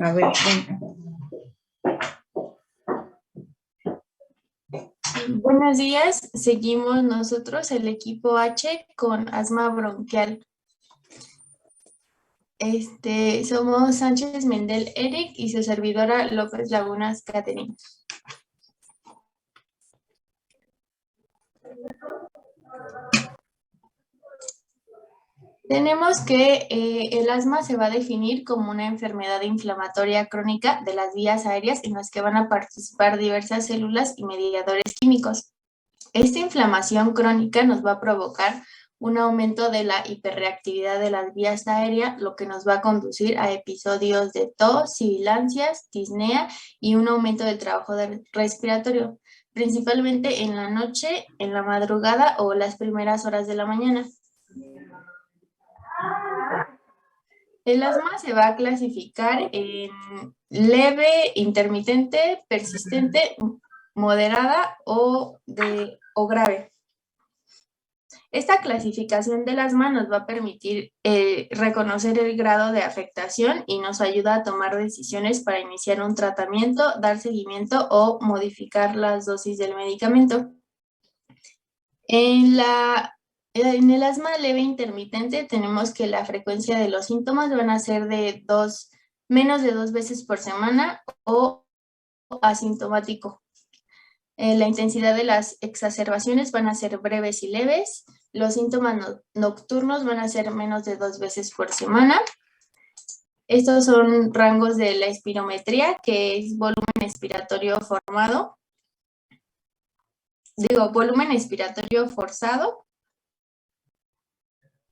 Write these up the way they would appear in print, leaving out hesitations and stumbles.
A ver, venga. Buenos días, seguimos nosotros, el equipo H, con asma bronquial. Somos Sánchez Mendel Eric y su servidora López Lagunas Caterina. Tenemos que el asma se va a definir como una enfermedad inflamatoria crónica de las vías aéreas en las que van a participar diversas células y mediadores químicos. Esta inflamación crónica nos va a provocar un aumento de la hiperreactividad de las vías aéreas, lo que nos va a conducir a episodios de tos, sibilancias, disnea y un aumento del trabajo respiratorio, principalmente en la noche, en la madrugada o las primeras horas de la mañana. El asma se va a clasificar en leve, intermitente, persistente, moderada o grave. Esta clasificación del asma nos va a permitir reconocer el grado de afectación y nos ayuda a tomar decisiones para iniciar un tratamiento, dar seguimiento o modificar las dosis del medicamento. En el asma leve intermitente tenemos que la frecuencia de los síntomas van a ser de menos de 2 veces por semana o asintomático. La intensidad de las exacerbaciones van a ser breves y leves. Los síntomas nocturnos van a ser menos de 2 veces por semana. Estos son rangos de la espirometría, que es volumen expiratorio forzado,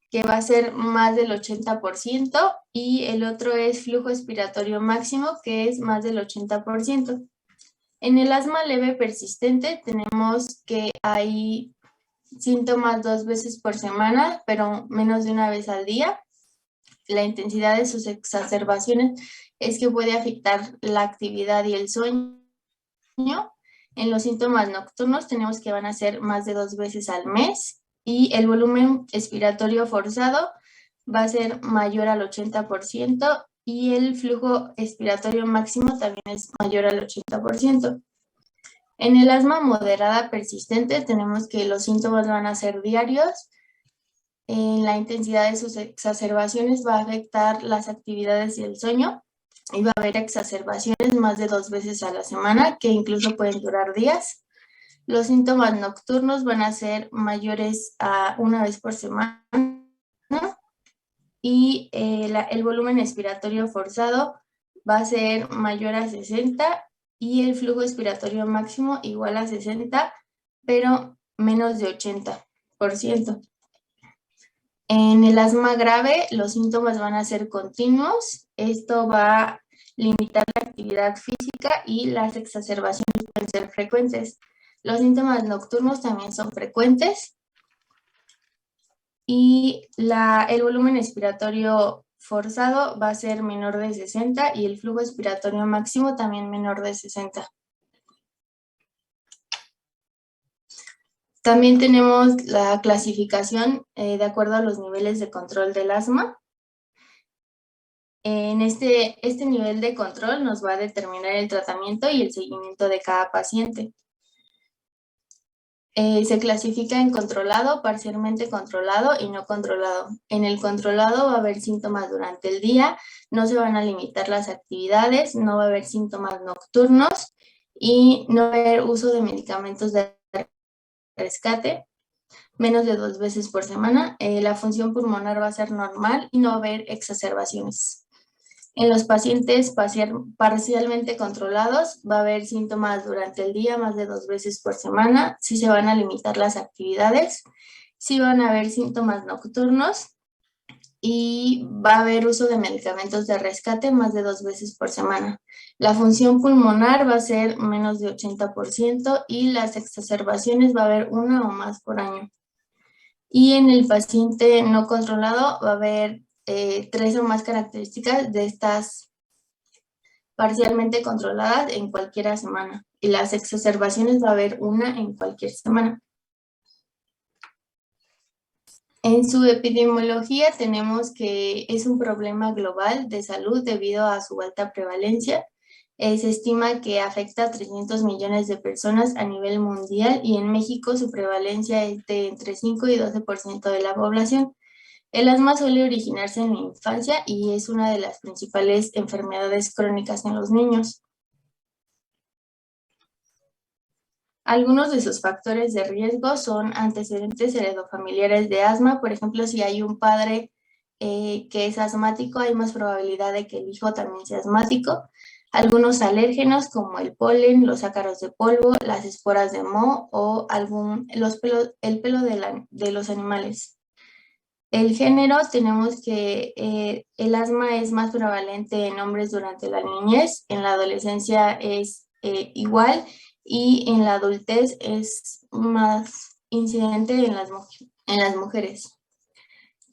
que va a ser más del 80%, y el otro es flujo expiratorio máximo, que es más del 80%. En el asma leve persistente tenemos que hay síntomas 2 veces por semana, pero menos de una vez al día. La intensidad de sus exacerbaciones es que puede afectar la actividad y el sueño. En los síntomas nocturnos tenemos que van a ser más de 2 veces al mes, y el volumen expiratorio forzado va a ser mayor al 80%, y el flujo expiratorio máximo también es mayor al 80%. En el asma moderada persistente tenemos que los síntomas van a ser diarios. La intensidad de sus exacerbaciones va a afectar las actividades y el sueño, y va a haber exacerbaciones más de 2 veces a la semana, que incluso pueden durar días. Los síntomas nocturnos van a ser mayores a 1 vez por semana, y el volumen expiratorio forzado va a ser mayor a 60, y el flujo expiratorio máximo igual a 60, pero menos de 80%. En el asma grave, los síntomas van a ser continuos. Esto va a limitar la actividad física y las exacerbaciones pueden ser frecuentes. Los síntomas nocturnos también son frecuentes, y el volumen expiratorio forzado va a ser menor de 60 y el flujo expiratorio máximo también menor de 60. También tenemos la clasificación de acuerdo a los niveles de control del asma. En este nivel de control nos va a determinar el tratamiento y el seguimiento de cada paciente. Se clasifica en controlado, parcialmente controlado y no controlado. En el controlado va a haber síntomas durante el día, no se van a limitar las actividades, no va a haber síntomas nocturnos y no va a haber uso de medicamentos de rescate menos de 2 veces por semana. La función pulmonar va a ser normal y no va a haber exacerbaciones. En los pacientes parcialmente controlados va a haber síntomas durante el día más de 2 veces por semana, sí se van a limitar las actividades, sí van a haber síntomas nocturnos y va a haber uso de medicamentos de rescate más de 2 veces por semana. La función pulmonar va a ser menos de 80% y las exacerbaciones va a haber 1 o más por año. Y en el paciente no controlado va a haber 3 o más características de estas parcialmente controladas en cualquier semana, y las exacerbaciones va a haber 1 en cualquier semana. En su epidemiología tenemos que es un problema global de salud debido a su alta prevalencia. Se estima que afecta a 300 millones de personas a nivel mundial y en México su prevalencia es de entre 5 y 12% de la población. El asma suele originarse en la infancia y es una de las principales enfermedades crónicas en los niños. Algunos de sus factores de riesgo son antecedentes heredofamiliares de asma. Por ejemplo, si hay un padre que es asmático, hay más probabilidad de que el hijo también sea asmático. Algunos alérgenos como el polen, los ácaros de polvo, las esporas de moho o el pelo de los animales. El género, tenemos que el asma es más prevalente en hombres durante la niñez, en la adolescencia es igual y en la adultez es más incidente en las mujeres.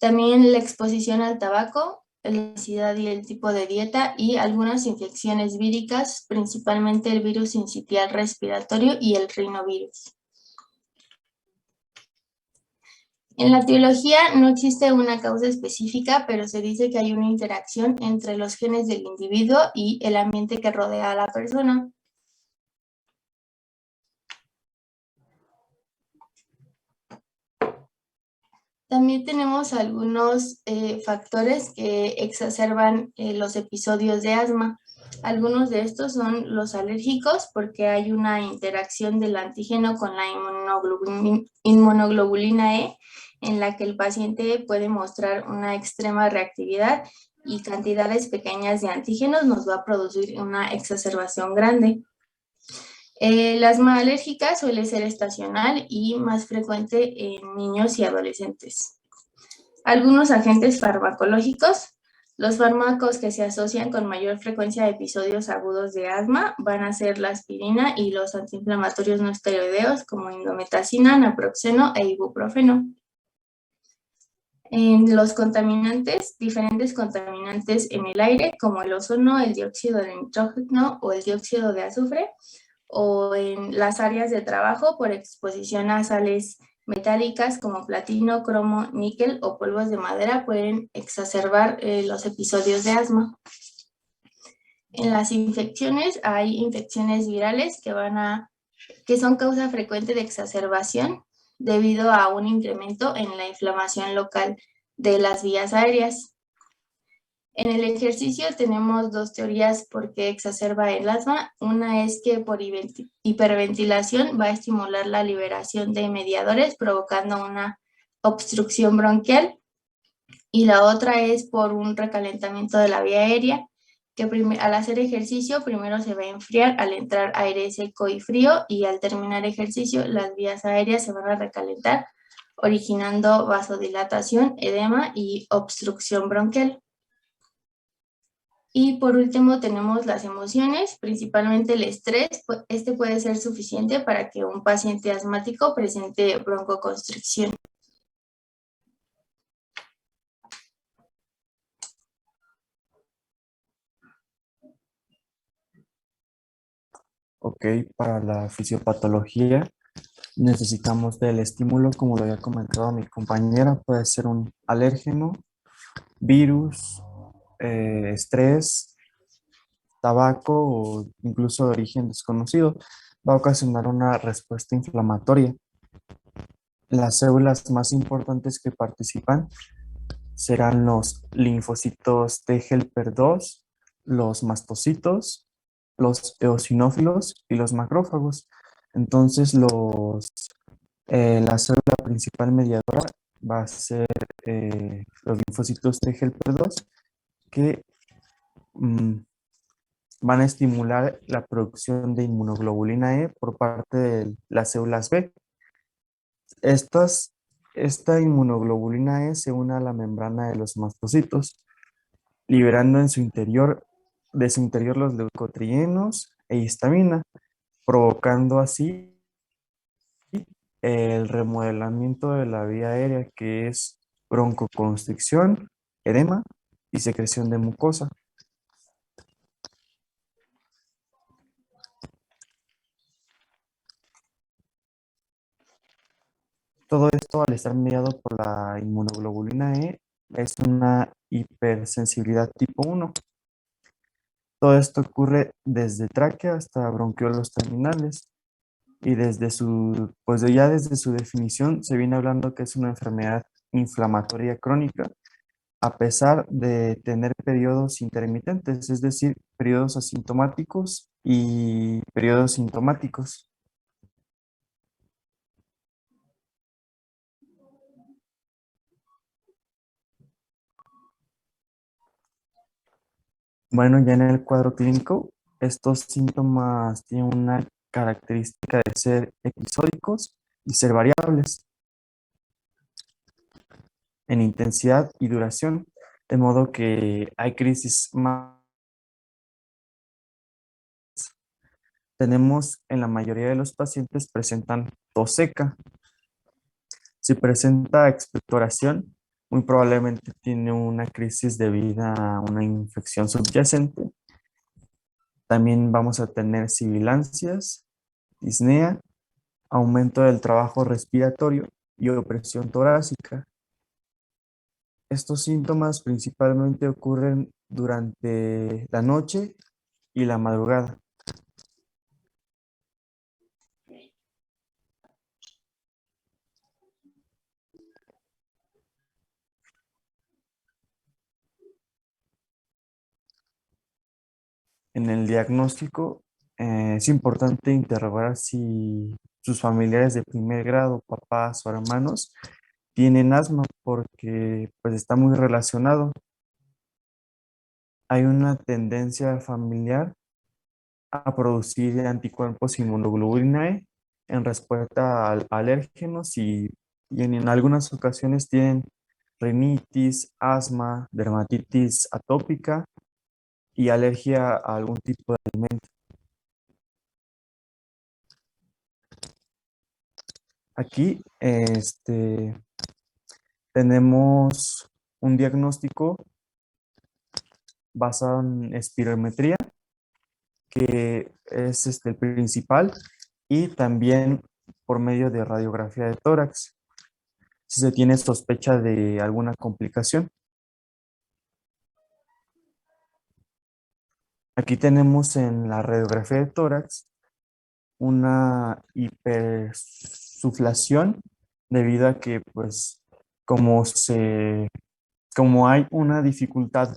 También la exposición al tabaco, la obesidad y el tipo de dieta y algunas infecciones víricas, principalmente el virus sincitial respiratorio y el rinovirus. En la teología no existe una causa específica, pero se dice que hay una interacción entre los genes del individuo y el ambiente que rodea a la persona. También tenemos algunos factores que exacerban los episodios de asma. Algunos de estos son los alérgicos, porque hay una interacción del antígeno con la inmunoglobulina E, en la que el paciente puede mostrar una extrema reactividad y cantidades pequeñas de antígenos nos va a producir una exacerbación grande. El asma alérgica suele ser estacional y más frecuente en niños y adolescentes. Algunos agentes farmacológicos. Los fármacos que se asocian con mayor frecuencia a episodios agudos de asma van a ser la aspirina y los antiinflamatorios no esteroideos como indometacina, naproxeno e ibuprofeno. En los contaminantes, diferentes contaminantes en el aire como el ozono, el dióxido de nitrógeno o el dióxido de azufre, o en las áreas de trabajo por exposición a sales metálicas como platino, cromo, níquel o polvos de madera pueden exacerbar los episodios de asma. En las infecciones hay infecciones virales que son causa frecuente de exacerbación debido a un incremento en la inflamación local de las vías aéreas. En el ejercicio tenemos dos teorías por qué exacerba el asma. Una es que por hiperventilación va a estimular la liberación de mediadores provocando una obstrucción bronquial, y la otra es por un recalentamiento de la vía aérea, que al hacer ejercicio primero se va a enfriar al entrar aire seco y frío, y al terminar ejercicio las vías aéreas se van a recalentar, originando vasodilatación, edema y obstrucción bronquial. Y por último tenemos las emociones, principalmente el estrés. Este puede ser suficiente para que un paciente asmático presente broncoconstricción. Ok, para la fisiopatología necesitamos del estímulo, como lo había comentado mi compañera, puede ser un alérgeno, virus, estrés, tabaco o incluso de origen desconocido. Va a ocasionar una respuesta inflamatoria. Las células más importantes que participan serán los linfocitos T helper 2, los mastocitos, los eosinófilos y los macrófagos. Entonces, la célula principal mediadora va a ser los linfocitos T helper 2 que mm, van a estimular la producción de inmunoglobulina E por parte de las células B. Esta inmunoglobulina E se une a la membrana de los mastocitos, liberando de su interior los leucotrienos e histamina, provocando así el remodelamiento de la vía aérea, que es broncoconstricción, edema y secreción de mucosa. Todo esto, al estar mediado por la inmunoglobulina E, es una hipersensibilidad tipo 1. Todo esto ocurre desde tráquea hasta bronquiolos terminales. Y desde su definición se viene hablando que es una enfermedad inflamatoria crónica, a pesar de tener periodos intermitentes, es decir, periodos asintomáticos y periodos sintomáticos. Bueno, ya en el cuadro clínico, estos síntomas tienen una característica de ser episódicos y ser variables en intensidad y duración, de modo que hay crisis más. Tenemos en la mayoría de los pacientes presentan tos seca. Si presenta expectoración, muy probablemente tiene una crisis debida a una infección subyacente. También vamos a tener sibilancias, disnea, aumento del trabajo respiratorio y opresión torácica. Estos síntomas principalmente ocurren durante la noche y la madrugada. En el diagnóstico es importante interrogar si sus familiares de primer grado, papás o hermanos, tienen asma porque pues está muy relacionado. Hay una tendencia familiar a producir anticuerpos inmunoglobulina E en respuesta a alérgenos y en algunas ocasiones tienen rinitis, asma, dermatitis atópica y alergia a algún tipo de alimento. Aquí tenemos un diagnóstico basado en espirometría, que es el principal, y también por medio de radiografía de tórax, si se tiene sospecha de alguna complicación. Aquí tenemos en la radiografía de tórax una hipersuflación debido a que, pues, como como hay una dificultad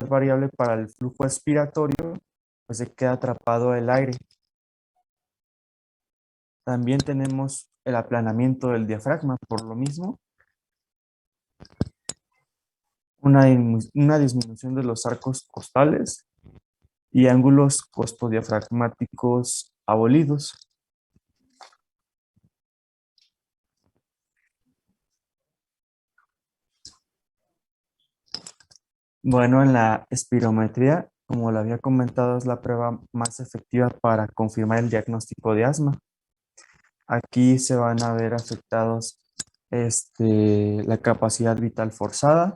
variable para el flujo expiratorio, pues se queda atrapado el aire. También tenemos el aplanamiento del diafragma, por lo mismo, una disminución de los arcos costales y ángulos costodiafragmáticos abolidos. Bueno, en la espirometría, como lo había comentado, es la prueba más efectiva para confirmar el diagnóstico de asma. Aquí se van a ver afectados la capacidad vital forzada,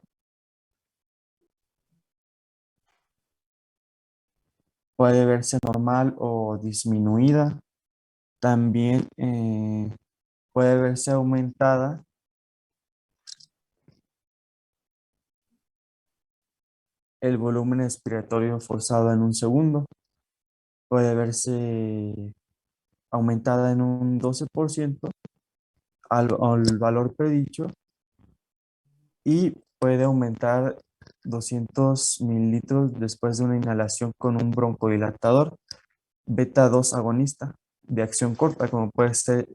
puede verse normal o disminuida. También puede verse aumentada el volumen expiratorio forzado en un segundo. Puede verse aumentada en un 12% al valor predicho y puede aumentar 200 mililitros después de una inhalación con un broncodilatador beta 2 agonista de acción corta, como puede ser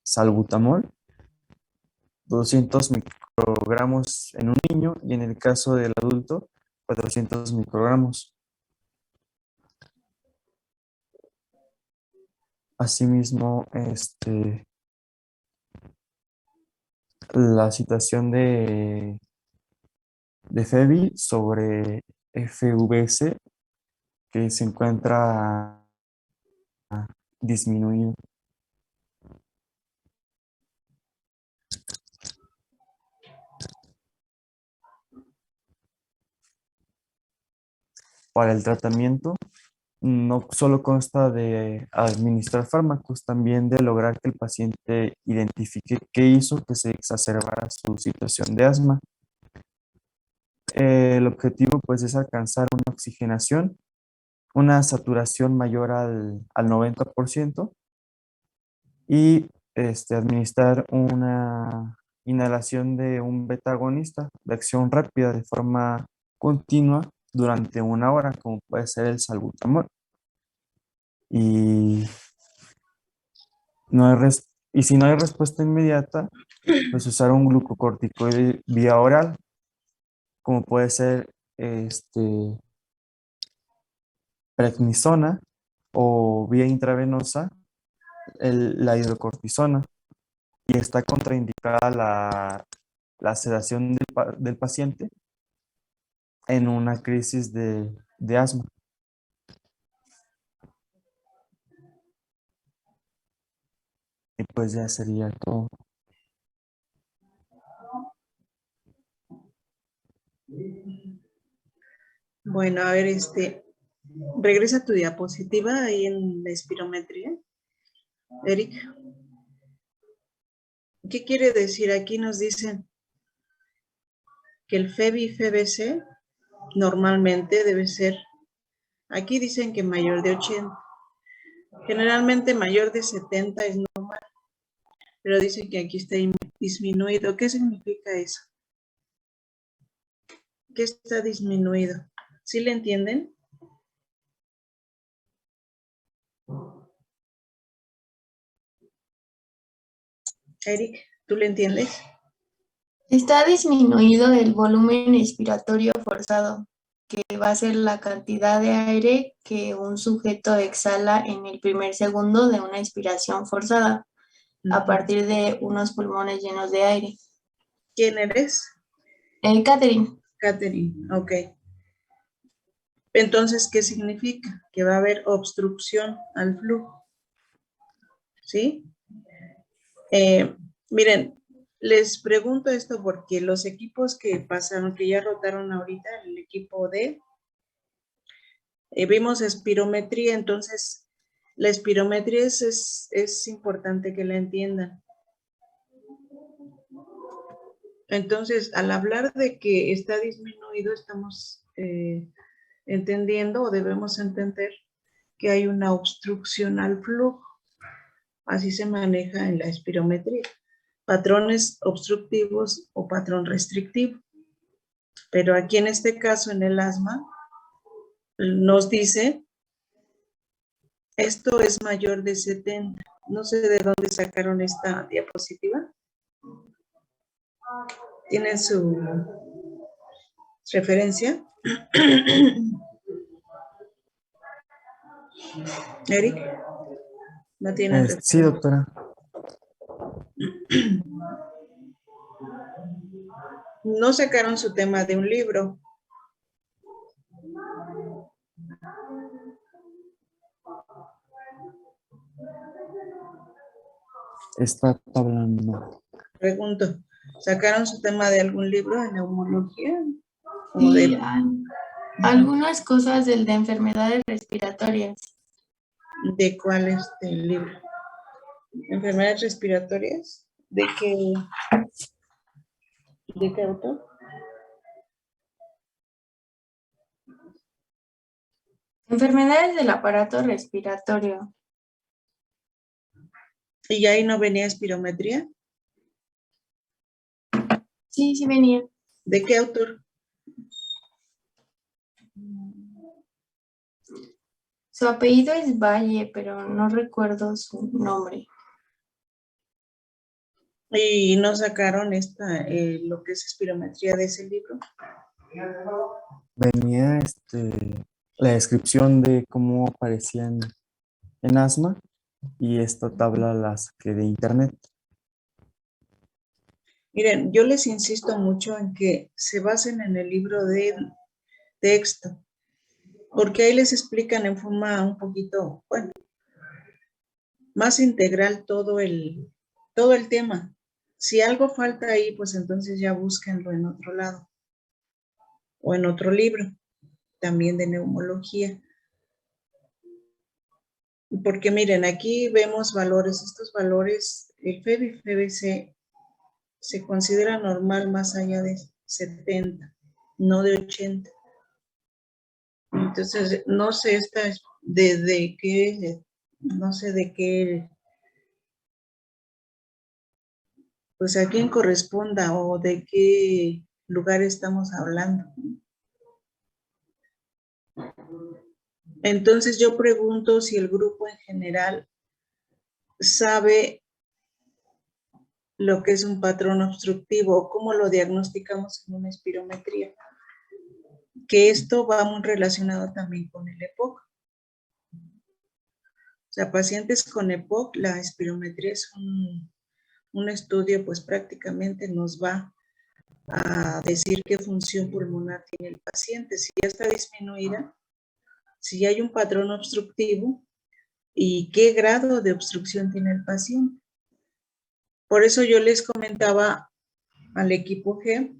salbutamol, 200 microgramos en un niño y en el caso del adulto, 400 microgramos. Asimismo, la situación de FEBI sobre FVC que se encuentra disminuido. Para el tratamiento, no solo consta de administrar fármacos, también de lograr que el paciente identifique qué hizo que se exacerbara su situación de asma. El objetivo pues es alcanzar una oxigenación, una saturación mayor al 90% y administrar una inhalación de un beta agonista de acción rápida de forma continua durante 1 hora, como puede ser el salbutamol. Y, y si no hay respuesta inmediata, pues usar un glucocorticoide vía oral, como puede ser prednisona o vía intravenosa, la hidrocortisona. Y está contraindicada la sedación del paciente en una crisis de asma. Y pues ya sería todo. Bueno, a ver, regresa a tu diapositiva ahí en la espirometría. Eric, ¿qué quiere decir? Aquí nos dicen que el FEB y FBC normalmente debe ser, aquí dicen que mayor de 80. Generalmente mayor de 70 es normal, pero dicen que aquí está disminuido. ¿Qué significa eso? ¿Qué está disminuido? ¿Sí le entienden? Eric, ¿tú le entiendes? Está disminuido el volumen expiratorio forzado, que va a ser la cantidad de aire que un sujeto exhala en el primer segundo de una expiración forzada, a partir de unos pulmones llenos de aire. ¿Quién eres? Catherine. Catherine, ok. Entonces, ¿qué significa? Que va a haber obstrucción al flujo. ¿Sí? Miren, les pregunto esto porque los equipos que pasaron, que ya rotaron ahorita, el equipo D, vimos espirometría, entonces la espirometría es importante que la entiendan. Entonces, al hablar de que está disminuido, estamos entendiendo o debemos entender que hay una obstrucción al flujo. Así se maneja en la espirometría. Patrones obstructivos o patrón restrictivo. Pero aquí en este caso, en el asma, nos dice, esto es mayor de 70. No sé de dónde sacaron esta diapositiva. ¿Tienen su referencia? Eric, ¿no tienen referencia? Sí, doctora. No sacaron su tema de un libro. Está hablando. Pregunto, ¿sacaron su tema de algún libro de neumología? Sí, algunas cosas de enfermedades respiratorias. ¿De cuál libro? ¿Enfermedades respiratorias? ¿De qué autor? Enfermedades del aparato respiratorio. ¿Y ahí no venía espirometría? Sí, sí venía. ¿De qué autor? Su apellido es Valle, pero no recuerdo su nombre. ¿Y no sacaron lo que es espirometría de ese libro? Venía la descripción de cómo aparecían en asma y esta tabla la saqué de internet. Miren, yo les insisto mucho en que se basen en el libro de texto, porque ahí les explican en forma un poquito, bueno, más integral todo el tema. Si algo falta ahí, pues entonces ya búsquenlo en otro lado o en otro libro, también de neumología. Porque miren, aquí vemos valores, estos valores, el FEB y FEBC se considera normal más allá de 70, no de 80. Entonces, no sé de qué, no sé de qué, pues a quién corresponda o de qué lugar estamos hablando. Entonces yo pregunto si el grupo en general sabe lo que es un patrón obstructivo o cómo lo diagnosticamos en una espirometría. Que esto va muy relacionado también con el EPOC. O sea, pacientes con EPOC, la espirometría es un estudio, pues prácticamente nos va a decir qué función pulmonar tiene el paciente, si ya está disminuida, si hay un patrón obstructivo y qué grado de obstrucción tiene el paciente. Por eso yo les comentaba al equipo G,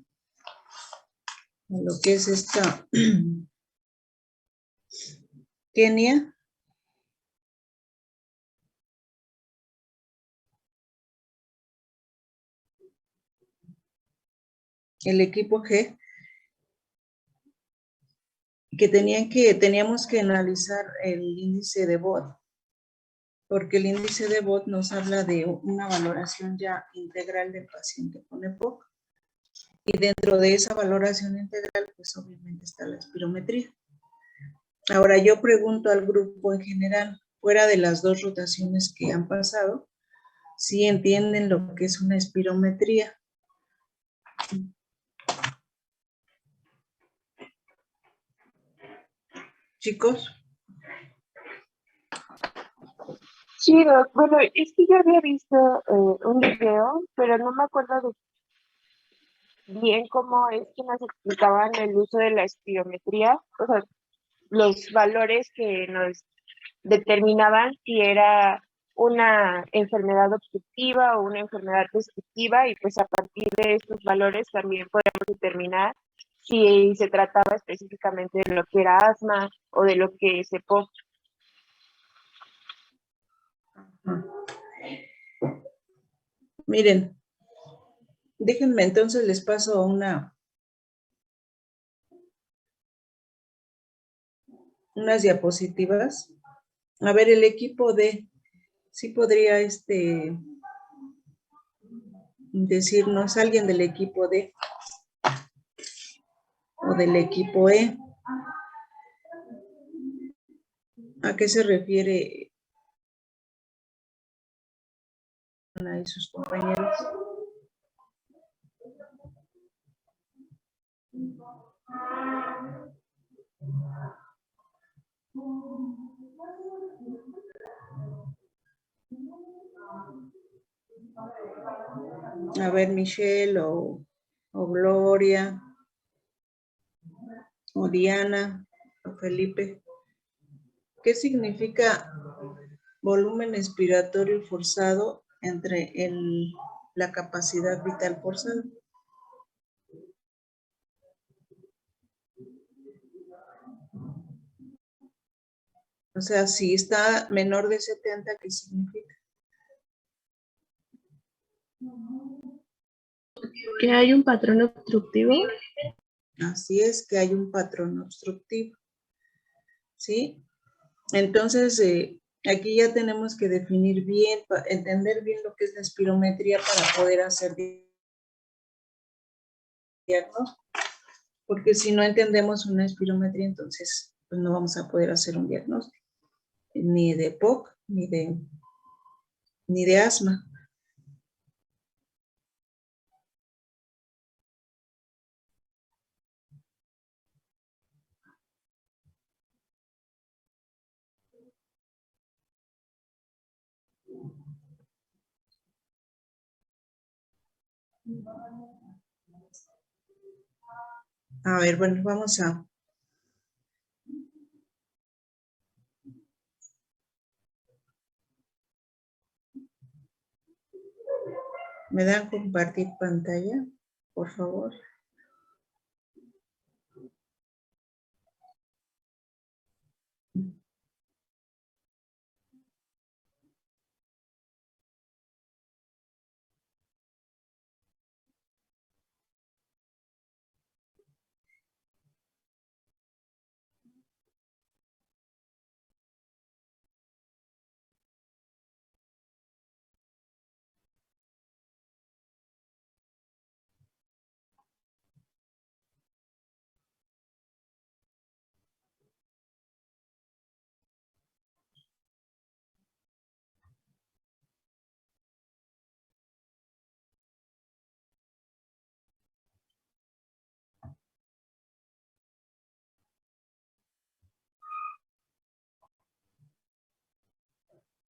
lo que es esta Kenia, el equipo G, que teníamos que analizar el índice de BOD, porque el índice de BOD nos habla de una valoración ya integral del paciente con EPOC, y dentro de esa valoración integral, pues obviamente está la espirometría. Ahora yo pregunto al grupo en general, fuera de las 2 rotaciones que han pasado, si entienden lo que es una espirometría. Chicos. Sí, Doc. Bueno, es que yo había visto un video, pero no me acuerdo bien cómo es que nos explicaban el uso de la espirometría, o sea, los valores que nos determinaban si era una enfermedad obstructiva o una enfermedad restrictiva, y pues a partir de estos valores también podemos determinar si se trataba específicamente de lo que era asma o de lo que es EPOC. Miren, déjenme entonces les paso unas diapositivas. A ver, el equipo D, sí podría decirnos alguien del equipo D o del equipo E. ¿A qué se refiere Ana y sus compañeros? A ver, Michelle o Gloria o Diana o Felipe. ¿Qué significa volumen expiratorio forzado entre la capacidad vital forzada? O sea, si está menor de 70, ¿qué significa? Que hay un patrón obstructivo. Así es, que hay un patrón obstructivo. ¿Sí? Entonces, aquí ya tenemos que definir bien, entender bien lo que es la espirometría para poder hacer diagnóstico. Porque si no entendemos una espirometría, entonces pues no vamos a poder hacer un diagnóstico. Ni de EPOC, ni de asma. A ver, bueno, vamos a... ¿Me dan compartir pantalla, por favor?